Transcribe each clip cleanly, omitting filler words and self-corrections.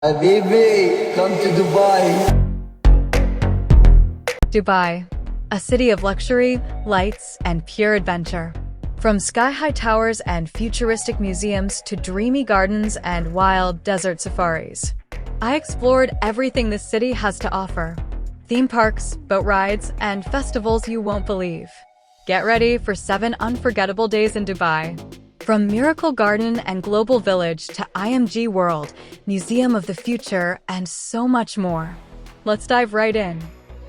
Habibi, come to Dubai. Dubai, a city of luxury, lights, and pure adventure. From sky-high towers and futuristic museums to dreamy gardens and wild desert safaris, I explored everything this city has to offer. Theme parks, boat rides, and festivals you won't believe. Get ready for 7 unforgettable days in Dubai. From Miracle Garden and Global Village to IMG World, Museum of the Future, and so much more. Let's dive right in.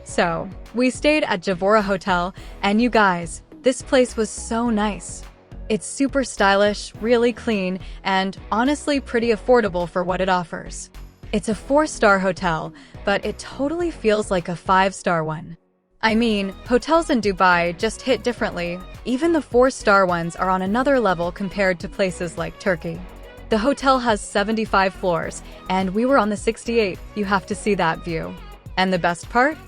So, we stayed at Javora Hotel, and you guys, this place was so nice. It's super stylish, really clean, and honestly pretty affordable for what it offers. It's a 4-star hotel, but it totally feels like a 5-star one. I mean, hotels in Dubai just hit differently. Even the 4-star ones are on another level compared to places like Turkey. The hotel has 75 floors, and we were on the 68th. You have to see that view. And the best part?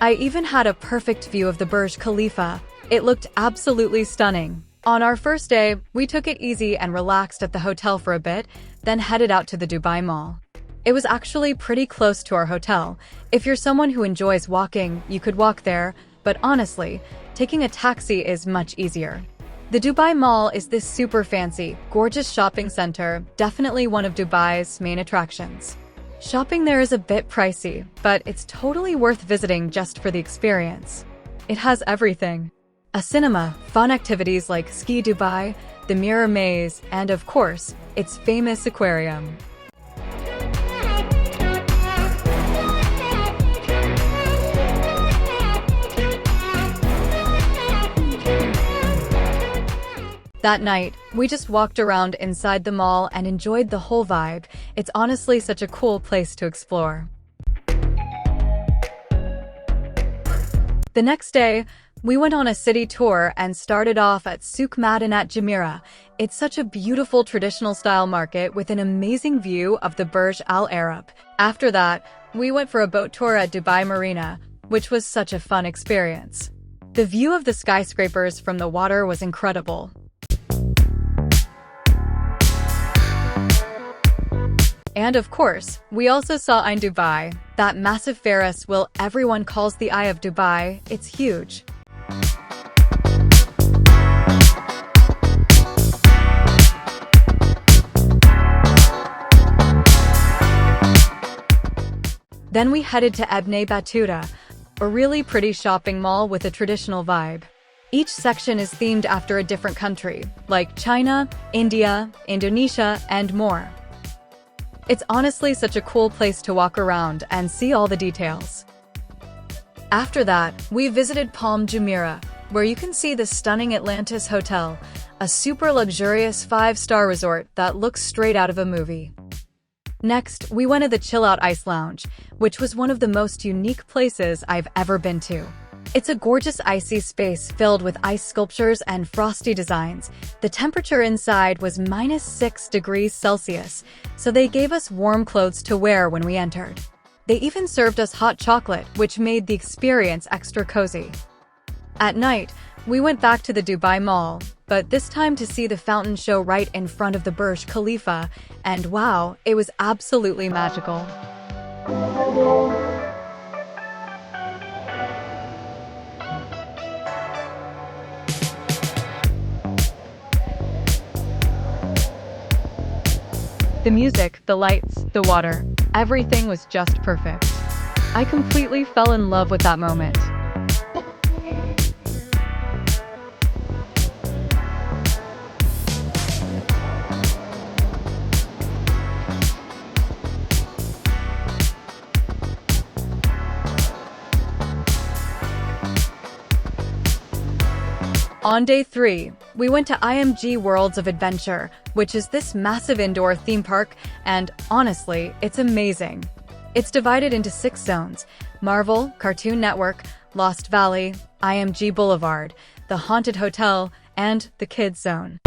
I even had a perfect view of the Burj Khalifa. It looked absolutely stunning. On our first day, we took it easy and relaxed at the hotel for a bit, then headed out to the Dubai Mall. It was actually pretty close to our hotel. If you're someone who enjoys walking, you could walk there, but honestly, taking a taxi is much easier. The Dubai Mall is this super fancy, gorgeous shopping center, definitely one of Dubai's main attractions. Shopping there is a bit pricey, but it's totally worth visiting just for the experience. It has everything. A cinema, fun activities like Ski Dubai, the Mirror Maze, and of course, its famous aquarium. That night, we just walked around inside the mall and enjoyed the whole vibe. It's honestly such a cool place to explore. The next day, we went on a city tour and started off at Souk Madinat Jumeirah. It's such a beautiful traditional style market with an amazing view of the Burj Al Arab. After that, we went for a boat tour at Dubai Marina, which was such a fun experience. The view of the skyscrapers from the water was incredible. And of course, we also saw Ain Dubai, that massive Ferris wheel everyone calls the Eye of Dubai. It's huge. Then we headed to Ebne Battuta, a really pretty shopping mall with a traditional vibe. Each section is themed after a different country, like China, India, Indonesia, and more. It's honestly such a cool place to walk around and see all the details. After that, we visited Palm Jumeirah, where you can see the stunning Atlantis Hotel, a super luxurious 5-star resort that looks straight out of a movie. Next, we went to the Chill Out Ice Lounge, which was one of the most unique places I've ever been to. It's a gorgeous icy space filled with ice sculptures and frosty designs. The temperature inside was -6 degrees Celsius, so they gave us warm clothes to wear when we entered. They even served us hot chocolate, which made the experience extra cozy. At night, we went back to the Dubai Mall, but this time to see the fountain show right in front of the Burj Khalifa, and wow, it was absolutely magical. The music, the lights, the water, everything was just perfect. I completely fell in love with that moment. On day 3, we went to IMG Worlds of Adventure, which is this massive indoor theme park, and honestly, it's amazing. It's divided into 6 zones: Marvel, Cartoon Network, Lost Valley, IMG Boulevard, the Haunted Hotel, and the Kids Zone.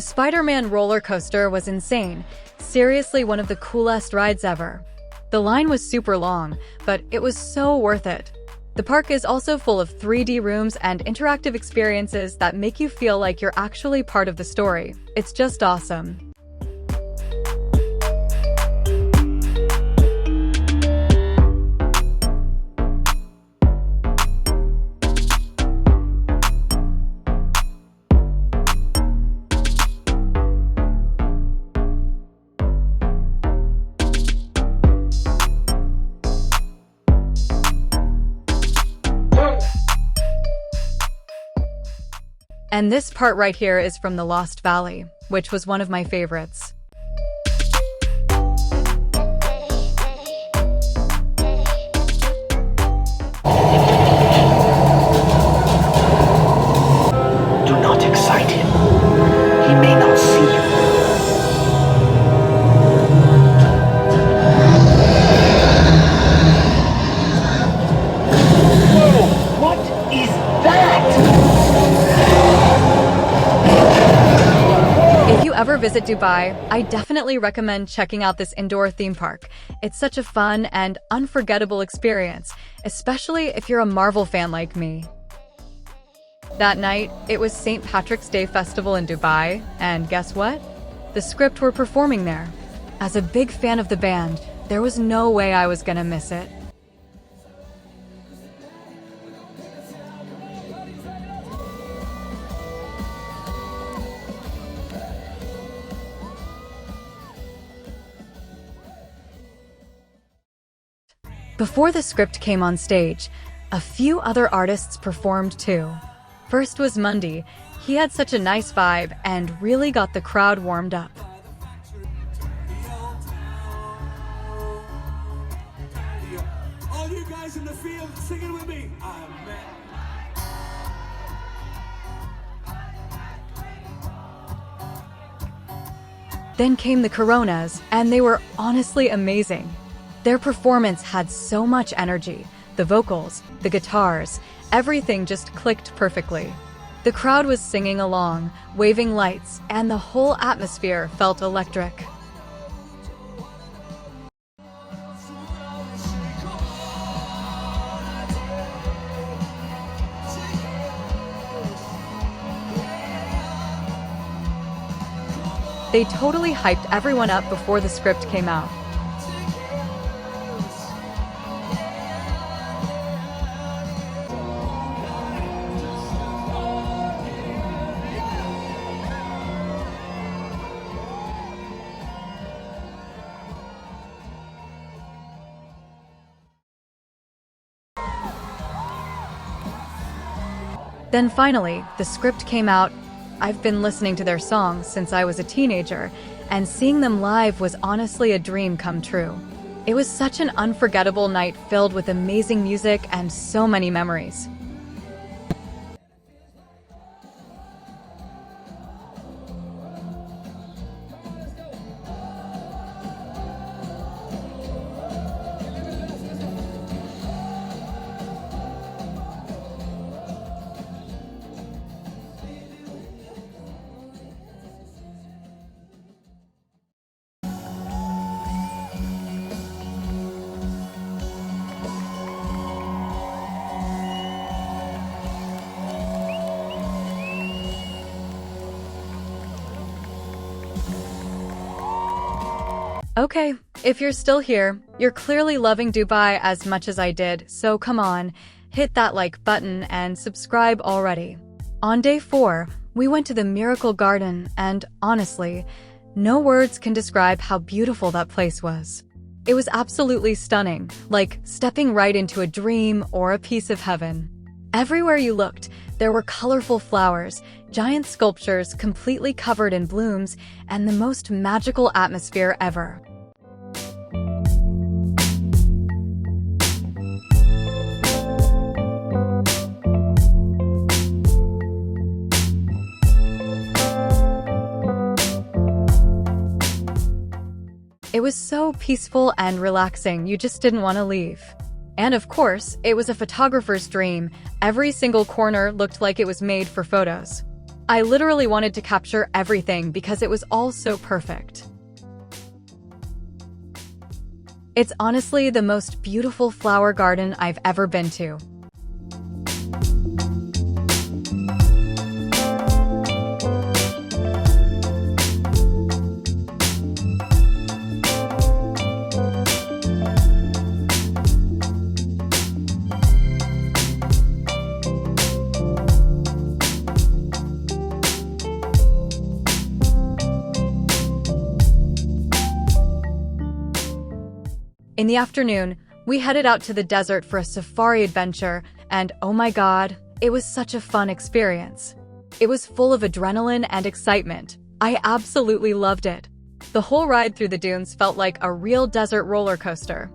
Spider-Man roller coaster was insane, seriously one of the coolest rides ever. The line was super long, but it was so worth it. The park is also full of 3D rooms and interactive experiences that make you feel like you're actually part of the story. It's just awesome. And this part right here is from the Lost Valley, which was one of my favorites. Do not excite him. He may not see you. Whoa! What is that? If you ever visit Dubai, I definitely recommend checking out this indoor theme park. It's such a fun and unforgettable experience, especially if you're a Marvel fan like me. That night, it was St. Patrick's Day Festival in Dubai, and guess what? The Script were performing there. As a big fan of the band, there was no way I was gonna miss it. Before the Script came on stage, a few other artists performed too. First was Mundy. He had such a nice vibe and really got the crowd warmed up. All you guys in the field singing with me. Then came the Coronas, and they were honestly amazing. Their performance had so much energy. The vocals, the guitars, everything just clicked perfectly. The crowd was singing along, waving lights, and the whole atmosphere felt electric. They totally hyped everyone up before the Script came out. Then finally, the Script came out. I've been listening to their songs since I was a teenager, and seeing them live was honestly a dream come true. It was such an unforgettable night filled with amazing music and so many memories. Okay, if you're still here, you're clearly loving Dubai as much as I did, so come on, hit that like button and subscribe already. On day 4, we went to the Miracle Garden, and honestly, no words can describe how beautiful that place was. It was absolutely stunning, like stepping right into a dream or a piece of heaven. Everywhere you looked, there were colorful flowers, giant sculptures completely covered in blooms, and the most magical atmosphere ever. It was so peaceful and relaxing, you just didn't want to leave. And of course, it was a photographer's dream. Every single corner looked like it was made for photos. I literally wanted to capture everything because it was all so perfect. It's honestly the most beautiful flower garden I've ever been to. In the afternoon, we headed out to the desert for a safari adventure, and oh my god, it was such a fun experience. It was full of adrenaline and excitement. I absolutely loved it. The whole ride through the dunes felt like a real desert roller coaster.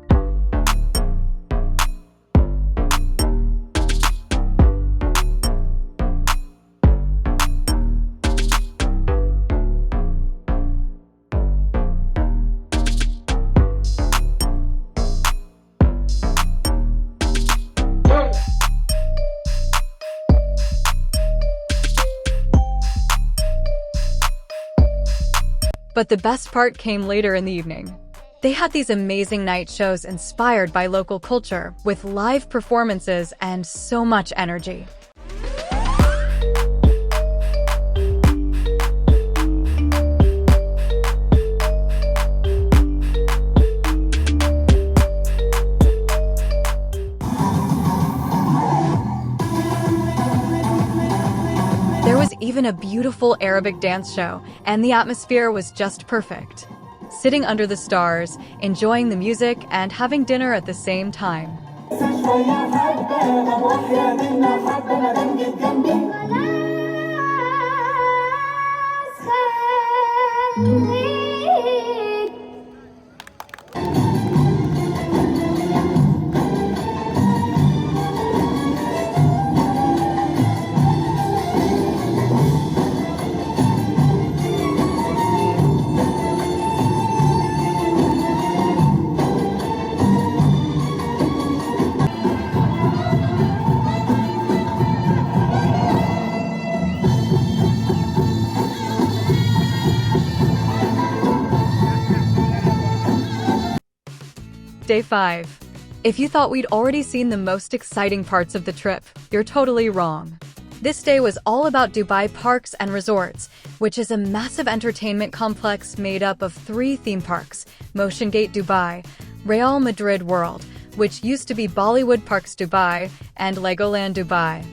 But the best part came later in the evening. They had these amazing night shows inspired by local culture, with live performances and so much energy. There was even a beautiful Arabic dance show, and the atmosphere was just perfect. Sitting under the stars, enjoying the music, and having dinner at the same time. Day 5. If you thought we'd already seen the most exciting parts of the trip, you're totally wrong. This day was all about Dubai Parks and Resorts, which is a massive entertainment complex made up of 3 theme parks: Motion Gate Dubai, Real Madrid World, which used to be Bollywood Parks Dubai, and Legoland Dubai.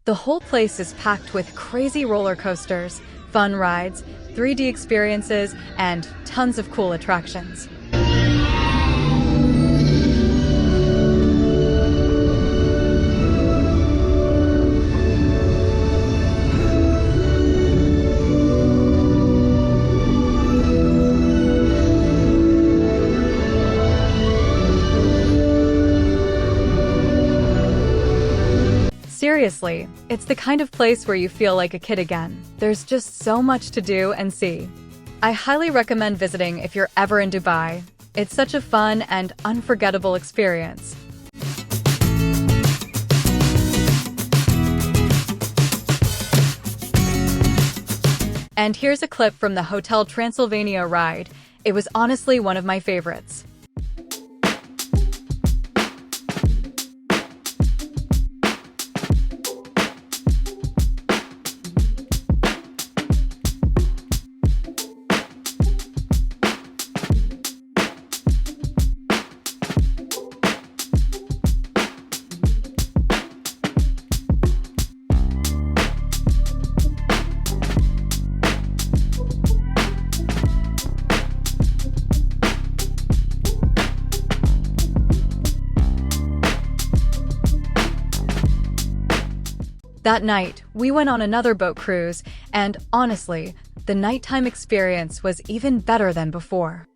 The whole place is packed with crazy roller coasters, fun rides, 3D experiences, and tons of cool attractions. Seriously, it's the kind of place where you feel like a kid again. There's just so much to do and see. I highly recommend visiting if you're ever in Dubai. It's such a fun and unforgettable experience. And here's a clip from the Hotel Transylvania ride. It was honestly one of my favorites. That night, we went on another boat cruise, and honestly, the nighttime experience was even better than before.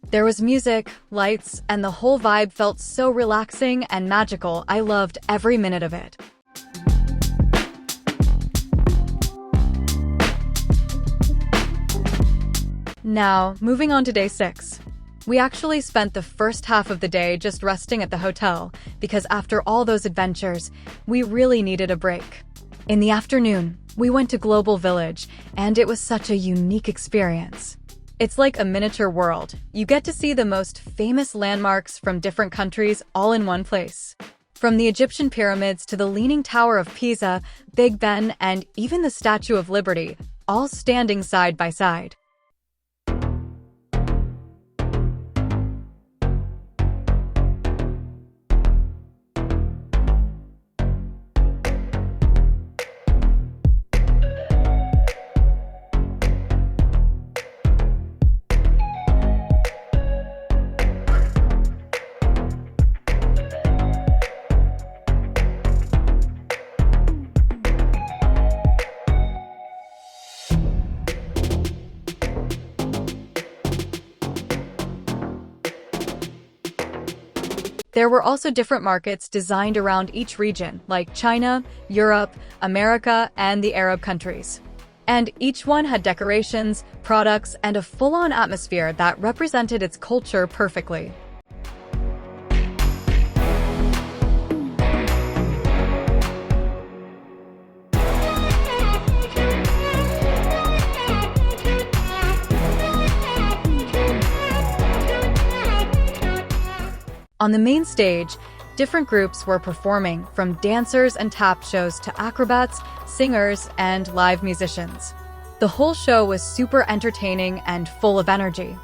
There was music, lights, and the whole vibe felt so relaxing and magical. I loved every minute of it. Now, moving on to day 6. We actually spent the first half of the day just resting at the hotel because after all those adventures, we really needed a break. In the afternoon, we went to Global Village, and it was such a unique experience. It's like a miniature world. You get to see the most famous landmarks from different countries all in one place. From the Egyptian pyramids to the Leaning Tower of Pisa, Big Ben, and even the Statue of Liberty, all standing side by side. There were also different markets designed around each region, like China, Europe, America, and the Arab countries. And each one had decorations, products, and a full-on atmosphere that represented its culture perfectly. On the main stage, different groups were performing, from dancers and tap shows to acrobats, singers, and live musicians. The whole show was super entertaining and full of energy.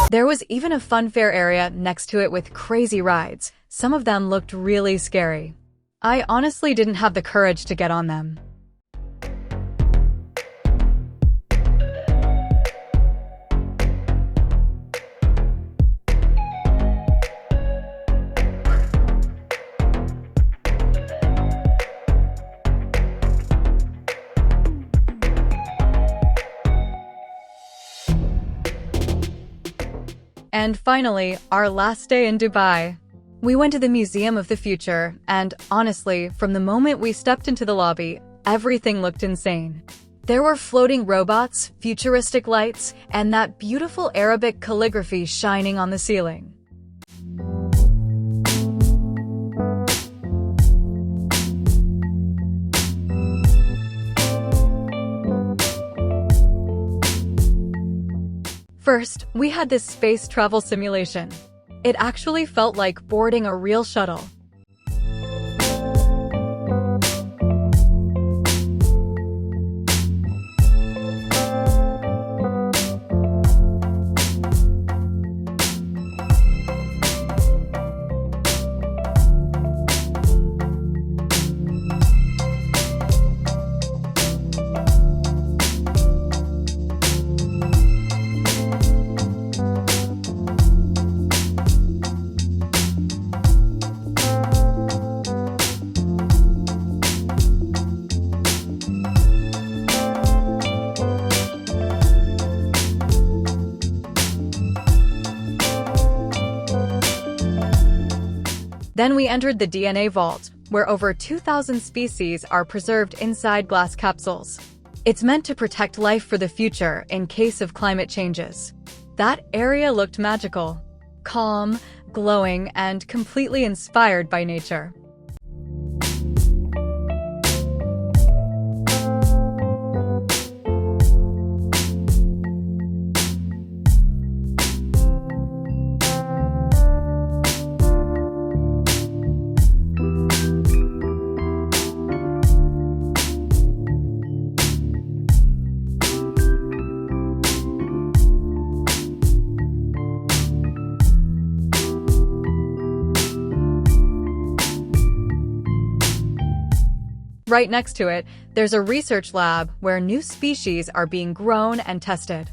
There was even a fun fair area next to it with crazy rides. Some of them looked really scary. I honestly didn't have the courage to get on them. And finally, our last day in Dubai. We went to the Museum of the Future, and honestly, from the moment we stepped into the lobby, everything looked insane. There were floating robots, futuristic lights, and that beautiful Arabic calligraphy shining on the ceiling. First, we had this space travel simulation. It actually felt like boarding a real shuttle. Then we entered the DNA vault, where over 2,000 species are preserved inside glass capsules. It's meant to protect life for the future in case of climate changes. That area looked magical, calm, glowing, and completely inspired by nature. Right next to it, there's a research lab where new species are being grown and tested.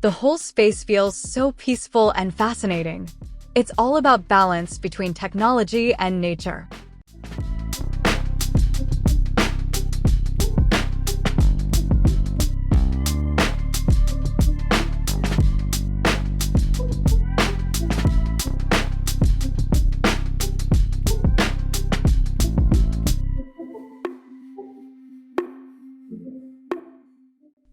The whole space feels so peaceful and fascinating. It's all about balance between technology and nature.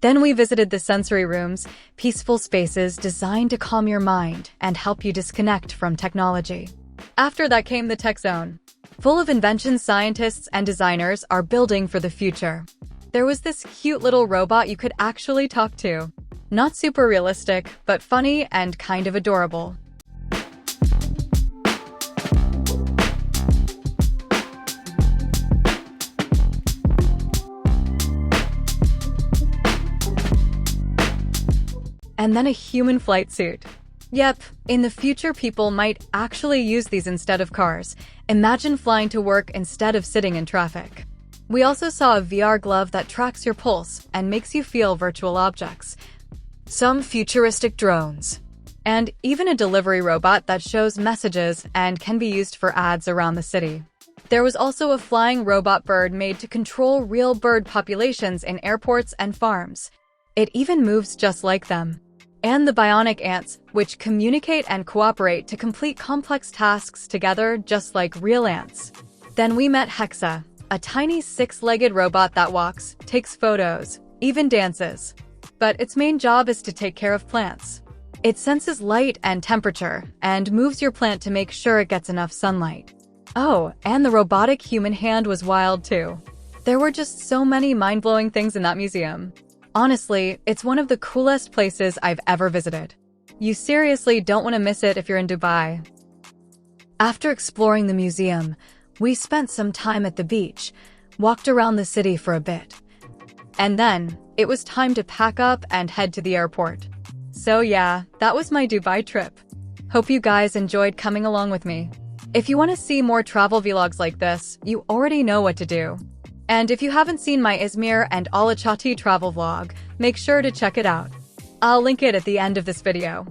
Then we visited the sensory rooms, peaceful spaces designed to calm your mind and help you disconnect from technology. After that came the tech zone, full of inventions scientists and designers are building for the future. There was this cute little robot you could actually talk to. Not super realistic, but funny and kind of adorable. And then a human flight suit. Yep, in the future people might actually use these instead of cars. Imagine flying to work instead of sitting in traffic. We also saw a VR glove that tracks your pulse and makes you feel virtual objects. Some futuristic drones. And even a delivery robot that shows messages and can be used for ads around the city. There was also a flying robot bird made to control real bird populations in airports and farms. It even moves just like them. And the bionic ants, which communicate and cooperate to complete complex tasks together just like real ants. Then we met Hexa, a tiny six-legged robot that walks, takes photos, even dances. But its main job is to take care of plants. It senses light and temperature and moves your plant to make sure it gets enough sunlight. Oh, and the robotic human hand was wild too. There were just so many mind-blowing things in that museum. Honestly, it's one of the coolest places I've ever visited. You seriously don't want to miss it if you're in Dubai. After exploring the museum, we spent some time at the beach, walked around the city for a bit. And then, it was time to pack up and head to the airport. So yeah, that was my Dubai trip. Hope you guys enjoyed coming along with me. If you want to see more travel vlogs like this, you already know what to do. And if you haven't seen my Izmir and Alachati travel vlog, make sure to check it out. I'll link it at the end of this video.